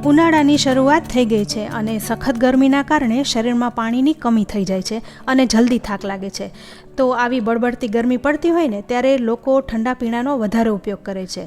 ઉનાળાની શરૂઆત થઈ ગઈ છે અને સખત ગરમીના કારણે શરીરમાં પાણીની કમી થઈ જાય છે અને જલ્દી થાક લાગે છે. તો આવી બળબડતી ગરમી પડતી હોય ને ત્યારે લોકો ઠંડા પીણાનો વધારે ઉપયોગ કરે છે.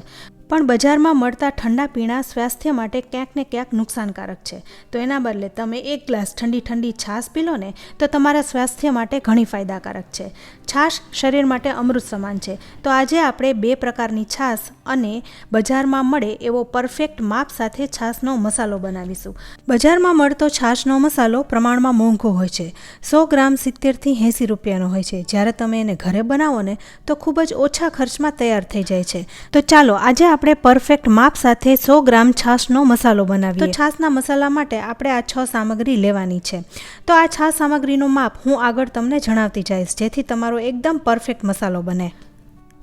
પણ બજારમાં મળતા ઠંડા પીણા સ્વાસ્થ્ય માટે ક્યાંક ને ક્યાંક નુકસાનકારક છે. તો એના બદલે તમે એક ગ્લાસ ઠંડી છાશ પી લો ને તો તમારા સ્વાસ્થ્ય માટે ઘણી ફાયદાકારક છે. છાશ શરીર માટે અમૃત સમાન છે. તો આજે આપણે 2 પ્રકારની છાશ અને બજારમાં મળે એવો પરફેક્ટ માપ સાથે છાશનો મસાલો બનાવીશું. બજારમાં મળતો છાશનો મસાલો પ્રમાણમાં મોંઘો હોય છે. 100 ગ્રામ 70થી 80 રૂપિયાનો હોય છે. જ્યારે તમે એને ઘરે બનાવો ને તો ખૂબ જ ઓછા ખર્ચમાં તૈયાર થઈ જાય છે. તો ચાલો આજે આપણે પરફેક્ટ માપ સાથે 100 ગ્રામ છાશનો મસાલો બનાવીએ. તો છાશના મસાલા માટે આપણે આ 6 સામગ્રી લેવાની છે. તો આ 6 સામગ્રીનું માપ હું આગળ તમને જણાવતી જઈશ જેથી તમારો એકદમ પરફેક્ટ મસાલો બને.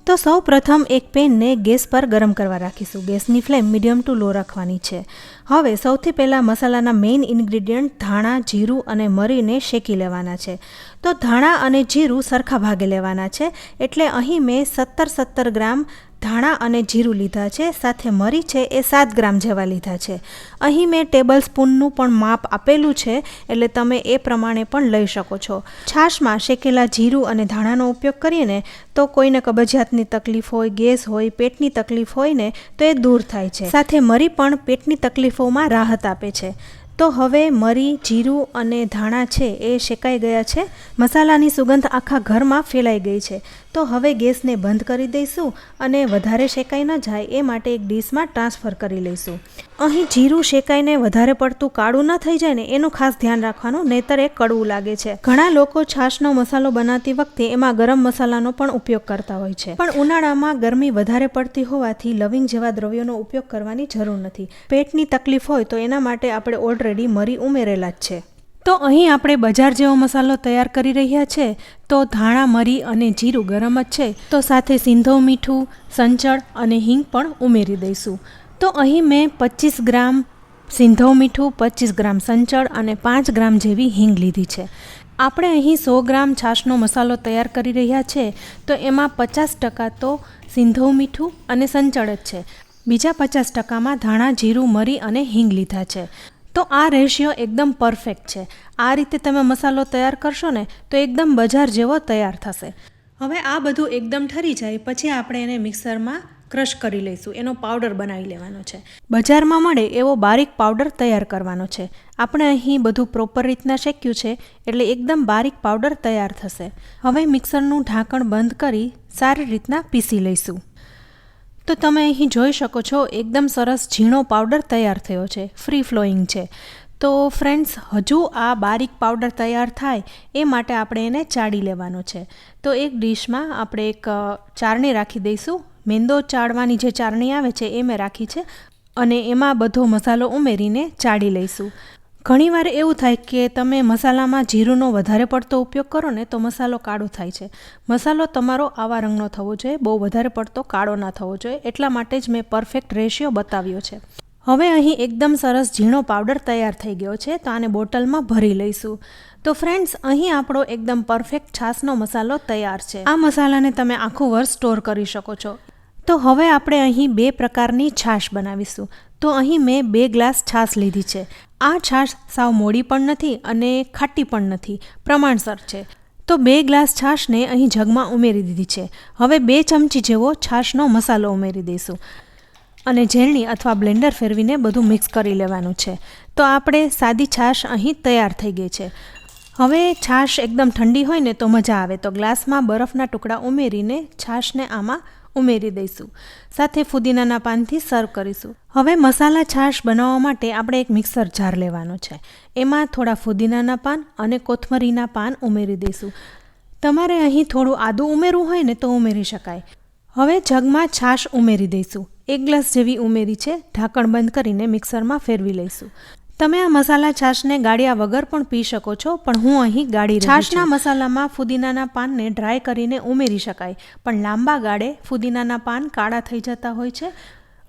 તો સૌ પ્રથમ એક પેનને ગેસ પર ગરમ કરવા રાખીશું. ગેસની ફ્લેમ મીડિયમ ટુ લો રાખવાની છે. હવે સૌથી પહેલાં મસાલાના મેઇન ઇન્ગ્રીડિયન્ટ ધાણા, જીરું અને મરીને શેકી લેવાના છે. તો ધાણા અને જીરું સરખા ભાગે લેવાના છે. એટલે અહીં મેં 17 ગ્રામ ધાણા અને જીરું લીધા છે. સાથે મરી છે એ 7 ગ્રામ જેવા લીધા છે. અહીં મેં ટેબલ સ્પૂનનું પણ માપ આપેલું છે એટલે તમે એ પ્રમાણે પણ લઈ શકો છો. છાશમાં શેકેલા જીરું અને ધાણાનો ઉપયોગ કરીએ ને તો કોઈને કબજિયાતની તકલીફ હોય, ગેસ હોય, પેટની તકલીફ હોય ને તો એ દૂર થાય છે. સાથે મરી પણ પેટની તકલીફોમાં રાહત આપે છે. તો હવે મરી, જીરું અને ધાણા છે એ શેકાઈ ગયા છે. મસાલાની સુગંધ આખા ઘરમાં ફેલાઈ ગઈ છે. તો હવે ગેસને બંધ કરી દઈશું અને વધારે શેકાઈ ન જાય એ માટે એક ડીશમાં ટ્રાન્સફર કરી લઈશું. અહીં જીરું શેકાઈને વધારે પડતું કાળું ન થઈ જાય ને એનું ખાસ ધ્યાન રાખવાનું, નહીતર એ કડવું લાગે છે. ઘણા લોકો છાશનો મસાલો બનાવતી વખતે એમાં ગરમ મસાલાનો પણ ઉપયોગ કરતા હોય છે. પણ ઉનાળામાં ગરમી વધારે પડતી હોવાથી લવિંગ જેવા દ્રવ્યોનો ઉપયોગ કરવાની જરૂર નથી. પેટની તકલીફ હોય તો એના માટે આપણે ઓલરેડી મરી ઉમેરેલા જ છે. તો અહીં આપણે બજાર જેવો મસાલો તૈયાર કરી રહ્યા છે. તો ધાણા, મરી અને જીરું ગરમ જ છે. તો સાથે સિંધવ મીઠું, સંચળ અને હિંગ પણ ઉમેરી દઈશું. તો અહીં મેં 25 ગ્રામ સિંધવ મીઠું, 25 ગ્રામ સંચળ અને 5 ગ્રામ જેવી હિંગ લીધી છે. આપણે અહીં 100 ગ્રામ છાશનો મસાલો તૈયાર કરી રહ્યા છે. તો એમાં 50% તો સિંધવ મીઠું અને સંચળ જ છે. બીજા 50%માં ધાણા, જીરું, મરી અને હિંગ લીધા છે. તો આ રેશિયો એકદમ પરફેક્ટ છે. આ રીતે તમે મસાલો તૈયાર કરશો ને તો એકદમ બજાર જેવો તૈયાર થશે. હવે આ બધું એકદમ ઠરી જાય પછી આપણે એને મિક્સરમાં ક્રશ કરી લઈશું. એનો પાવડર બનાવી લેવાનો છે. બજારમાં મળે એવો બારીક પાવડર તૈયાર કરવાનો છે. આપણે અહીં બધું પ્રોપર રીતના શેક્યું છે એટલે એકદમ બારીક પાવડર તૈયાર થશે. હવે મિક્સરનું ઢાંકણ બંધ કરી સારી રીતના પીસી લઈશું. તો તમે અહીં જોઈ શકો છો એકદમ સરસ ઝીણો પાવડર તૈયાર થયો છે. ફ્રી ફ્લોઈંગ છે. તો ફ્રેન્ડ્સ, હજુ આ બારીક પાવડર તૈયાર થાય એ માટે આપણે એને ચાળી લેવાનો છે. તો એક ડીશમાં આપણે એક ચાળણી રાખી દઈશું. મેંદો ચાળવાની જે ચાળણી આવે છે એ મેં રાખી છે અને એમાં બધો મસાલો ઉમેરીને ચાળી લઈશું. ઘણીવાર એવું થાય કે તમે મસાલામાં જીરુંનો વધારે પડતો ઉપયોગ કરો ને તો મસાલો કાળો થાય છે. મસાલો તમારો આવા રંગનો થવો જોઈએ, બહુ વધારે પડતો કાળો ના થવો જોઈએ. એટલા માટે જ મેં પરફેક્ટ રેશિયો બતાવ્યો છે. હવે અહીં એકદમ સરસ ઝીણો પાવડર તૈયાર થઈ ગયો છે. તો આને બોટલમાં ભરી લઈશું. તો ફ્રેન્ડ્સ, અહીં આપણો એકદમ પરફેક્ટ છાશનો મસાલો તૈયાર છે. આ મસાલાને તમે આખું વર્ષ સ્ટોર કરી શકો છો. તો હવે આપણે અહીં 2 પ્રકારની છાશ બનાવીશું. તો અહીં મેં 2 ગ્લાસ છાશ લીધી છે. આ છાશ સાવ મોડી પણ નથી અને ખાટી પણ નથી, પ્રમાણસર છે. તો 2 ગ્લાસ છાશને અહીં જગમાં ઉમેરી દીધી છે. હવે 2 ચમચી જેવો છાશનો મસાલો ઉમેરી દઈશું અને ઝેરણી અથવા બ્લેન્ડર ફેરવીને બધું મિક્સ કરી લેવાનું છે. તો આપણે સાદી છાશ અહીં તૈયાર થઈ ગઈ છે. હવે છાશ એકદમ ઠંડી હોય ને તો મજા આવે. તો ગ્લાસમાં બરફના ટુકડા ઉમેરીને છાશને આમાં ઉમેરી દઈશું. સાથે ફુદીનાના પાનથી સર્વ કરીશું. હવે મસાલા છાશ બનાવવા માટે આપણે એક મિક્સર જાર લેવાનો છે. એમાં થોડા ફુદીનાના પાન અને કોથમરીના પાન ઉમેરી દઈશું. તમારે અહીં થોડું આદું ઉમેરવું હોય ને તો ઉમેરી શકાય. હવે જગમાં છાશ ઉમેરી દઈશું. 1 ગ્લાસ જેવી ઉમેરી છે. ઢાંકણ બંધ કરીને મિક્સરમાં ફેરવી લઈશું. તમે આ મસાલા છાશને ગાળ્યા વગર પણ પી શકો છો, પણ હું અહીં ગાળી રહી છું. છાશના મસાલામાં ફુદીનાના પાનને ડ્રાય કરીને ઉમેરી શકાય, પણ લાંબા ગાળે ફુદીનાના પાન કાળા થઈ જતા હોય છે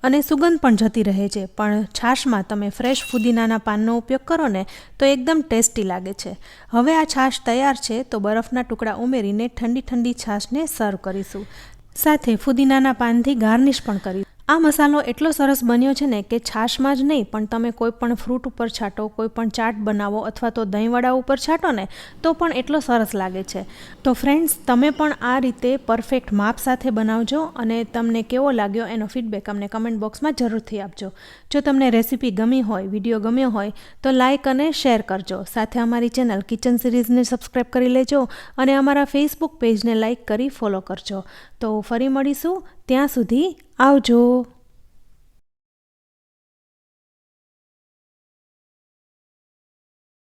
અને સુગંધ પણ જતી રહે છે. પણ છાશમાં તમે ફ્રેશ ફુદીનાના પાનનો ઉપયોગ કરો ને તો એકદમ ટેસ્ટી લાગે છે. હવે આ છાશ તૈયાર છે. તો બરફના ટુકડા ઉમેરીને ઠંડી છાશને સર્વ કરીશું. સાથે ફુદીનાના પાનથી ગાર્નિશ પણ કરી. આ મસાલો એટલો સરસ બન્યો છે ને કે છાશમાં જ નહીં પણ તમે કોઈ પણ ફ્રૂટ ઉપર છાંટો, કોઈ પણ ચાટ બનાવો અથવા તો દહીંવડા ઉપર છાંટો ને તો પણ એટલો સરસ લાગે છે. તો ફ્રેન્ડ્સ, તમે પણ આ રીતે પરફેક્ટ માપ સાથે બનાવજો અને તમને કેવો લાગ્યો એનો ફીડબેક અમને કમેન્ટ બોક્સમાં જરૂરથી આપજો. જો તમને રેસીપી ગમી હોય, વિડીયો ગમ્યો હોય તો લાઇક અને શેર કરજો. સાથે અમારી ચેનલ કિચન સિરીઝને સબસ્ક્રાઈબ કરી લેજો અને અમારા ફેસબુક પેજને લાઇક કરી ફોલો કરજો. તો ફરી મળીશું, ત્યાં સુધી આવજો.